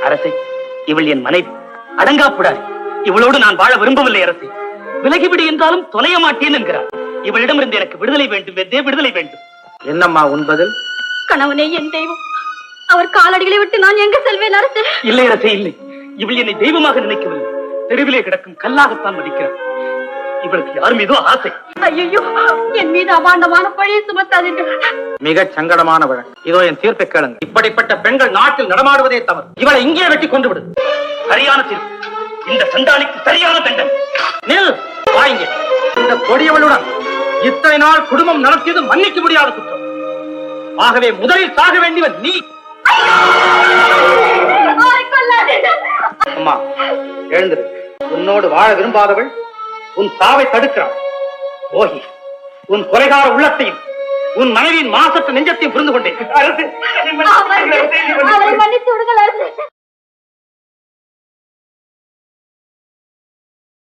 அரசே, இவள் என் மனைவி, அடங்காப்புடாது. இவளோடு நான் வாழ விரும்பவில்லை அரசே. விலகிவிடு என்றாலும் தொலைய மாட்டேன் என்கிறார். இவளிடமிருந்து எனக்கு விடுதலை வேண்டும், வெந்தே விடுதலை வேண்டும். என்னம்மா உன் பதில்? கணவனே என் தெய்வம், அவர் காலடிகளை விட்டு நான் எங்க செல்வேன் அரசே? இல்லை அரசே, இல்லை. இவள் என்னை தெய்வமாக நினைக்கவில்லை, தெருவிலே கிடக்கும் கல்லாகத்தான் மதிக்கிறார். இவளுக்கு யார் மீதோ ஆசை. ஐயோ, என் மீது அபாண்டமான பழியை சுமத்தாதீர்கள். மிக சங்கடமான வழக்கு. இதோ என் தீர்ப்பை கேளுங்க. இப்படிப்பட்ட பெண்கள் நாட்டில் நடமாடுவதே தவறு. இவளை இங்கே வெட்டி கொண்டு விடு. சரியான தீர்ப்பு. இந்த சண்டாளிக்கு சரியான தண்டனை. நில், வாங்க. இந்த கொடியவளுடன் இத்தனை நாள் குடும்பம் நடத்தியது மன்னிக்க முடியாத குற்றம். ஆகவே முதலில் சாக வேண்டியவன் நீ. அம்மா எழுந்திரு. உன்னோடு வாழ விரும்பாதவள் உன் சாவை தடுக்கிறாள். ஓகி, உன் கொலைகார உள்ளத்தையும் உன் மனைவியின் மாசற்ற நெஞ்சத்தையும் புரிந்து கொண்டேன். மன்னித்து விடுங்கள் அரசே.